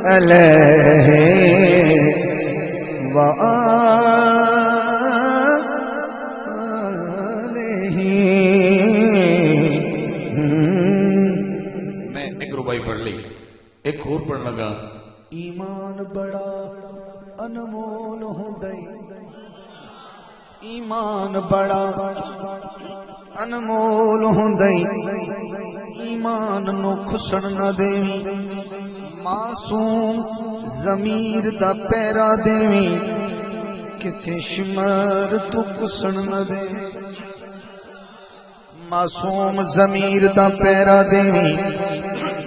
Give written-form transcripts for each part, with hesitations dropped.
علیہ وآلہ۔ میں ایک ربائی پڑھ لی، ایک اور پڑھ لگا۔ ایمان بڑا انمول ہوندے، ایمان بڑا انمول ہوندے، ایمان نو کھسن نہ دیویں، معصوم ضمیر دا پیرا دیویں، کسے شمر تو کسن نہ دیویں، معصوم ضمیر دا پیرا دیویں،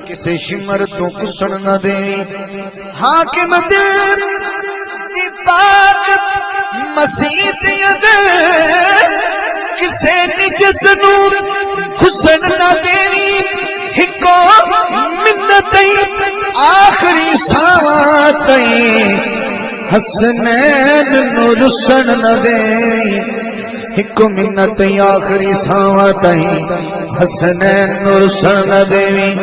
کسے شمر تو کسن نہ دیویں، حاکم دل دی پاک مسیح دل کسے نجس نو کسن نہ دیویں، ہکو منتیں آخری ساواتیں حسنین نو رسن نہ دیویں، ہکو منتیں آخری ساواتیں حسنین نو رسن نہ دیویں،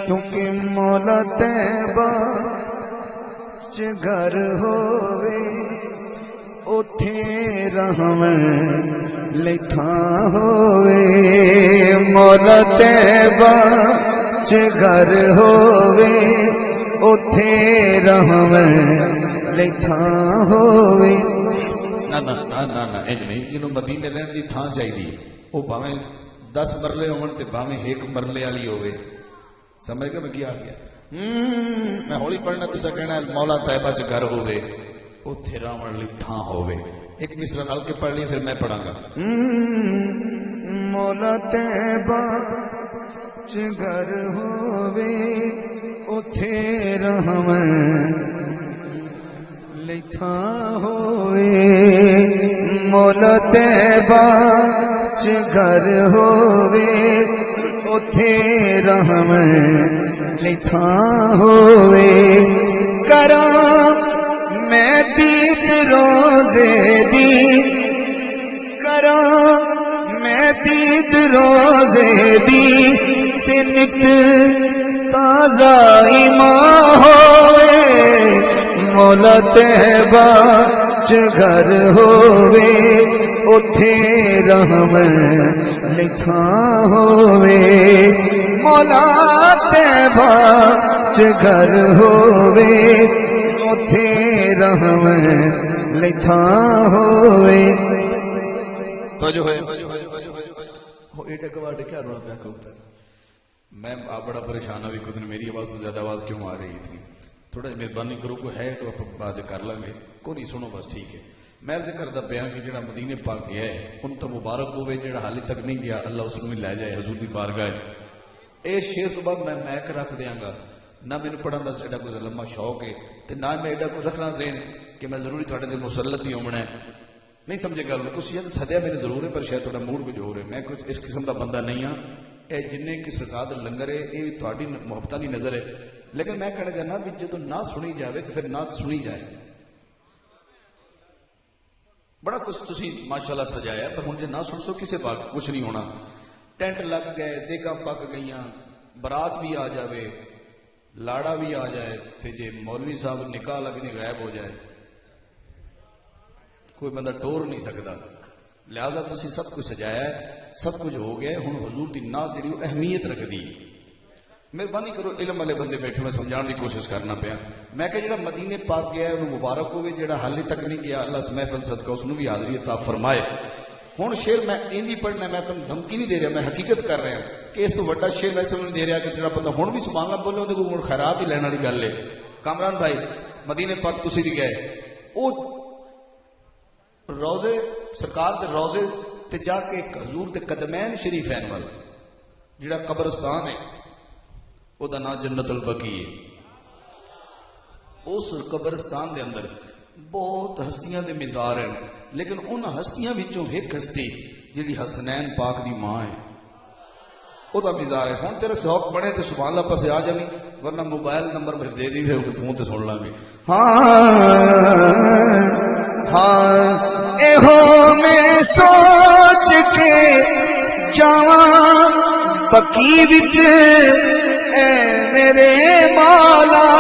کیونکہ مولا طیبہ چ گھر ہووے اوتھے رحم لئی تھاں ہووے، مولا طیبہ چ گھر ہووے اوتھے رحم لئی تھاں ہووے۔ نہ نہ نہ نہ نہ انج نہیں، انہوں مدینے رہن دی تھاں چاہیے، وہ بھاویں 10 مرلے ہون تے بھاویں 1 مرلے والی ہوے، سمجھ گئے میں کیا آ گیا؟ میں ہولی پڑھنا تسا کہنا ہے مولا طیبہ چ گھر ہووے اوتھے رہن لئی تھاں ہووے۔ ایک مصرع نال کے پڑھ لی پھر میں پڑھاں گا۔ مولا طیبہ چ گھر ہووے اوتھے رحم لئی تھاں ہووے، مولا طیبہ چ گھر ہووے اوتھے رحم لئی تھاں ہووے، کراں میں دید روزے دی، کراں میں دید روزے دی، تے نت تازہ ایمان ہووے، مولا طیبہ چ گھر ہووے اوتھے رحم لئی تھاں ہووے، مولا طیبہ چ گھر ہووے اوتھے رحم لئی تھاں ہووے۔ توجہ ہے، ہو ایڈا گواڈ کیا رونا پیا کرتا ہے؟ میں آپ بڑا پریشان ہوئی خود نے، میری آواز تو زیادہ آواز کیوں آ رہی تھی؟ تھوڑا مہربانی کرو، کوئی ہے تو آپ بات کر لیں گے، کوئی نہیں سنو بس ٹھیک ہے۔ میں ذکر کرتا پیا کہ جڑا مدینے پاک گیا ہے ان تو مبارک ہوئے، جڑا حالی تک نہیں گیا اللہ اس میں لے جائے حضور دی بارگاہ۔ اے شعر تو بعد میں میک رکھ دیاں گا، نہ میں پڑھن دا ایڈا کوئی لمبا شوق ہے تے نہ میں ایڈا کوئی رکھنا ذہن کہ میں ضروری تھوڑے دے مسلط ہی ہونا ہے، نہیں سمجھے گل میں؟ تسی سدیا میرے ضرور ہے پر شاید تھوڑا موڈ کچھ ہو رہا ہے، میں کچھ اس قسم دا بندہ نہیں ہاں۔ اے جن کی سرکار دا لنگر ہے یہ بھی تھوڑی محبتاں دی نظر ہے، لیکن میں کہنا چاہنا بھی جدو نہ سنی جاوے تو پھر نہ سنی جائے۔ بڑا کچھ تسی ماشاءاللہ سجایا پر ہن جے نہ سن سو کسے پاس کچھ نہیں ہونا۔ ٹینٹ لگ گئے، دیگاں پک گئیاں، برات بھی آ جاوے، لاڑا بھی آ جائے، تے جے مولوی صاحب نکاح لگنی غائب ہو جائے کوئی بندہ ٹور نہیں سکتا۔ لہذا تسی سب کچھ سجایا ہے، سب کچھ ہو گیا، ہن حضور دی نعت جڑی اہمیت رکھ دی۔ مہربانی کرو، علم والے بندے بیٹھے میں سمجھان دی کوشش کرنا پیا۔ میں کہ جڑا مدینے پاک گیا ہے انہوں مبارک ہوئے، جڑا حالی تک نہیں گیا اللہ اس محفل صدقہ اس نے بھی حاضری عطا فرمائے۔ ہن شعر میں انجی پڑھنا، میں تم دھمکی نہیں دے رہا، میں حقیقت کر رہا ہوں کہ اس تو بڑا شعر میں سمجھ نہیں دے رہا کہ جڑا بندہ ہن بھی سبحان اللہ بولے اودے کول خیرات ہی لینے والی گل ہے۔ کامران بھائی مدینے پاک تسی دی گئے، او روزے سرکار دے روزے تے جا کے حضور دے قدمین شریفین وال جڑا قبرستان ہے او دا نام جنت البقیع ہے۔ اس قبرستان دے اندر بہت ہستیاں دے مزار ہیں، لیکن ان ہستیاں وچوں ایک ہستی جڑی حسنین پاک دی ماں ہے او دا مزار ہے۔ ہن تیرا شوق بڑے تے سبحان اللہ پاسے آ جانی، ورنہ موبائل نمبر میں دے دی پھر فون تے سن لاں گے۔ ہاں ایہو میں سوچ کے جاواں بقیع وچ اے میرے مولا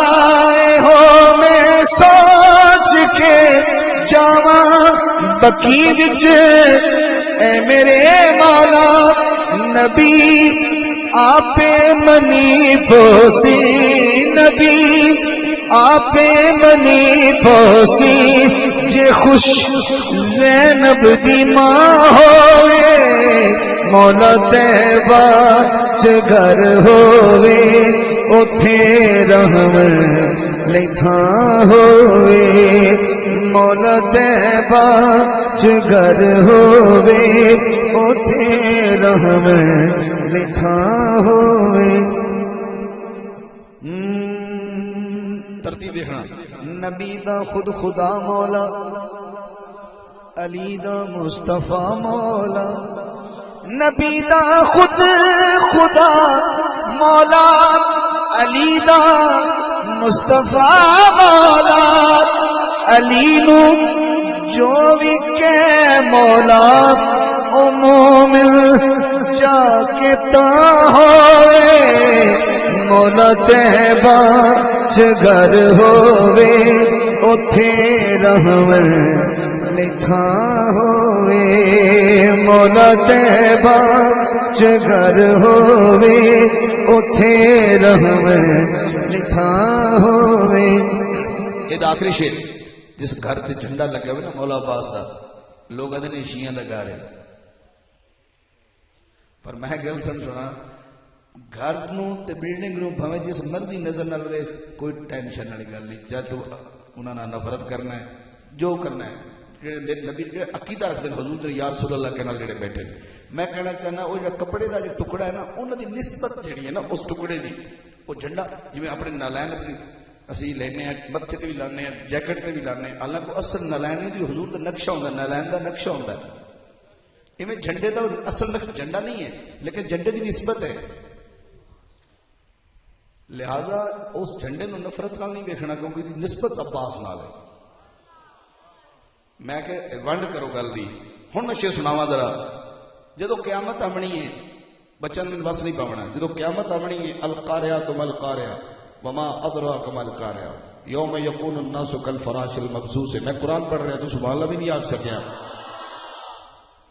بکی وچ اے میرے مولا نبی آپے منی پوسی نبی آپے منی پوسی جے خوش زینب دی ماں ہوئے مولا طیبہ چ گھر ہوئے اوتھے رحم لئی تھاں ہوئے مولا طیبہ چ گھر ہوئے اوتھے رحم لئی تھاں ہوئے ترتیب دیکھنا نبی دا خود خدا مولا علی دا مصطفیٰ مولا نبی دا خود خدا مولا علی دا مصطفیٰ مولا علی نو جو بھی کہ مولا او مومن جا کے تا ہوئے مولا طیبہ چ گھر ہوئے اوتھے رحم لئی تھاں ہوئے مولا طیبہ چ گھر ہوئے اوتھے رحم لئی تھاں ہوئے. یہ آخری شعر جس گھر تے جھنڈا لگا ہوئے نا مولا عباس دا لوگ آدھے نے شیعہ دا گا رہے پر میں گل سنا گھر نو تے بلڈنگ نو بھویں جس مرضی نظر نہ لے کوئی ٹینشن والی گل نہیں جے تو انہاں نال نفرت کرنا ہے جو کرنا ہے میرے نبی جڑے عقیدہ رکھتے ہیں حضور یا رسول اللہ کے نال جڑے بیٹھے میں کہنا چاہنا وہ جڑا کپڑے دا جو ٹکڑا ہے نا انہاں دی نسبت جڑی ہے نا اس ٹکڑے دی وہ جھنڈا جویں اپنے نالین اپنی اسی لینے ہیں متھے تے بھی لانے ہیں جیکٹ تے بھی لانے ہیں حالانکہ اصل نالین دی حضور دا نقشہ ہوندا ہے نالین دا نقشہ ہوندا ہے ایویں جھنڈے دا اصل جھنڈا نہیں ہے لیکن جھنڈے دی نسبت ہے لہذا اس جھنڈے نو نفرت نال نہیں دیکھنا کیونکہ دی نسبت عباس نال ہے. میں کہ ونڈ کرو گل دی ہن میں شعر سناواں ذرا جدو قیامت آمنی ہے بچن دن بس نہیں پاونا جدو قیامت آمنی ہے القاریات ما القاریہ وما ادراک ما القاریہ یوم یکون الناس کالفراش المبثوث. میں قرآن پڑھ رہا تو سبحان اللہ بھی نہیں آکھ سکیا.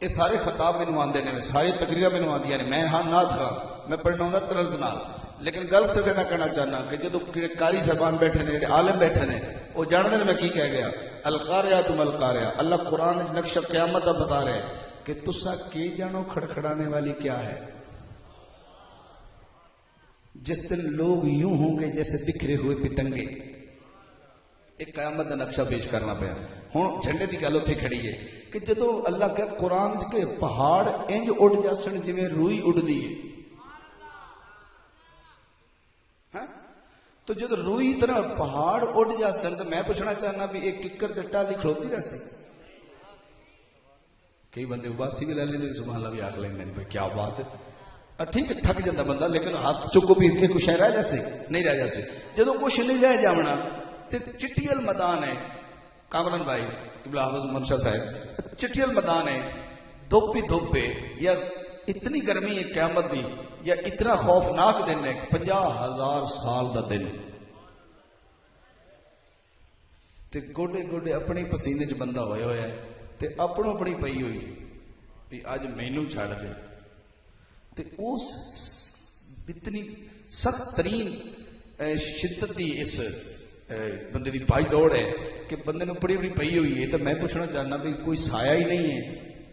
یہ سارے خطاب مینوں آندے نے ساری تقریراں مینوں آندیاں نے میں ہاں نعت خواں میں پڑھنا ہوندا طرز نال لیکن گل صرف نہ کرنا چاہنا کہ جدو قاری صاحبان بیٹھے نے عالم بیٹھے نے وہ جانتے ہیں میں کی کہہ گیا القاریات ما القاریہ. اللہ قرآن نقشہ قیامت کا بتا رہے کہ تسا کے جانو کھڑکھڑانے والی کیا ہے. جس دن لوگ یوں ہوں گے جیسے بکھرے ہوئے پتنگے. ایک قیامت کا نقشہ پیش کرنا پیا. ہوں جھنڈے کی گل اتنے کھڑی ہے کہ جدو اللہ کہ قرآن کے پہاڑ انج اڑ جاسن جویں روئی اڑدی ہے تو جب روئی طرح پہاڑ اڑ جاسن تو میں پوچھنا چاہنا بھی ایک ککر تے ٹالی کھڑوتی رہسی. کئی بندے اباسی بھی لے لیں سبحان اللہ بھی آخ لیں کیا بات ہے. ٹھیک ہے تھک جاتا بندہ لیکن ہاتھ چکو بھی کچھ رہ جاسی نہیں رہ جاسی. جدو کچھ نہیں رہ جاونا تے چٹیل میدان ہے کامران بھائی قبلہ حافظ منشا صاحب چٹیل میدان ہے دھوپ ہی دھوپ ہے یا اتنی گرمی ہے قیامت دی یا اتنا خوفناک دن ہے 50,000 سال دا دن تے گوڈے گوڈے اپنی پسینے چ بندہ ہویا ہوا ہے تے اپنوں اپنی پئی ہوئی بھی اج مینوں چھڑ دے تے اس اتنی سخت ترین شدت دی اس بندے دی بھائی دوڑ ہے کہ بندے نے بڑی بڑی پئی ہوئی ہے. تو میں پوچھنا چاہنا بھی کوئی سایہ ہی نہیں ہے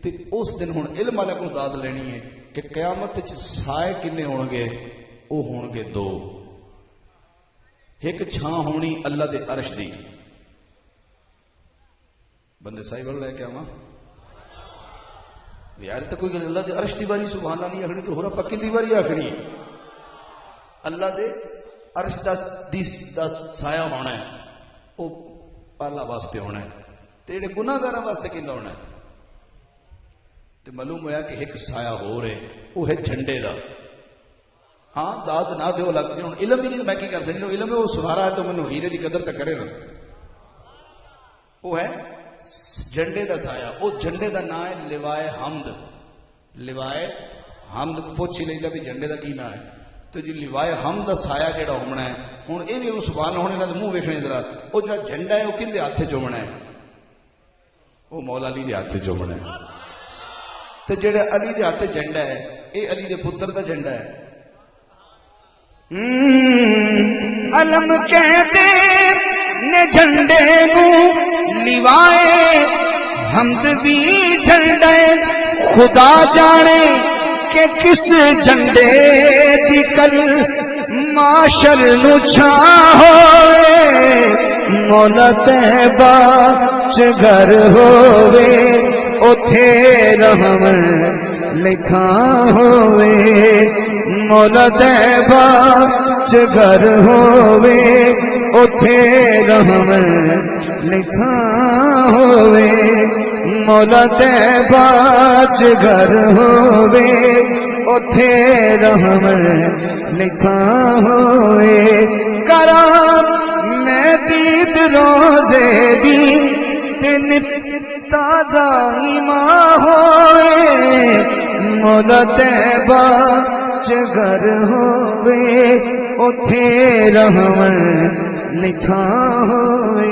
تے اس دن ہن علم والے کو داد لینی ہے کہ قیامت سائے کنے ہون گے وہ ہون گے 2. ایک چھاں ہونی اللہ دے عرش دی بندے سائی بڑھ لے کے آواں یار تو کوئی اللہ دے عرش دی باری سبحان اللہ نہیں آخنی تو ہورا پکی دی باری آخنی. اللہ دے عرش دا سایہ ہونا ہے وہ اللہ واسطے ہونا ہے تے جڑے گناہگاراں واسطے کیندا ہونا ہے. تے معلوم ہوا کہ ایک سایہ ہو رہے وہ ہے جھنڈے دا. ہاں داد نہ دیو لگ جی علم ہی نہیں میں کی کر سکتا علم ہے وہ سنارا ہے تو مینوں ہیرے دی قدر تے کرے نا. وہ ہے جھنڈے دا سایہ. وہ جھنڈے دا نام ہے لوائے حمد. لوائے حمد پوچھ ہی لیتا بھی جھنڈے دا کی نام ہے تو جی لوائے حمد دا سایہ جڑا ہونا ہے ہوں یہ بھی سبحان ہونے کا منہ ویکھنے ذرا وہ جڑا جھنڈا ہے وہ کہندے ہاتھ چ ہونا ہے وہ مولا علی دے ہاتھ تے چومنا ہے. تے جڑے علی دے ہاتھ جھنڈا ہے اے علی دے پتر دا جھنڈا ہے. علم کہتے نے جھنڈے نو لیوائے حمد بھی جھنڈے خدا جانے کہ کس جھنڈے دی کل معاشر نو چھا ہوئے مولا طیبہ چ گھر ہوئے اوتھے رحمت لکھا ہوئے مولا طیبہ چ گھر ہوئے اوتھے رحمت لکھا ہوئے مولا طیبہ چ گھر ہوئے اوتھے رحمت لکھا ہوئے کرام میں دید روزے دی تین تازہ ایمان ہوئے مولا طیبہ چ گھر ہوئے اوتھے رحمت لکھا ہوئے.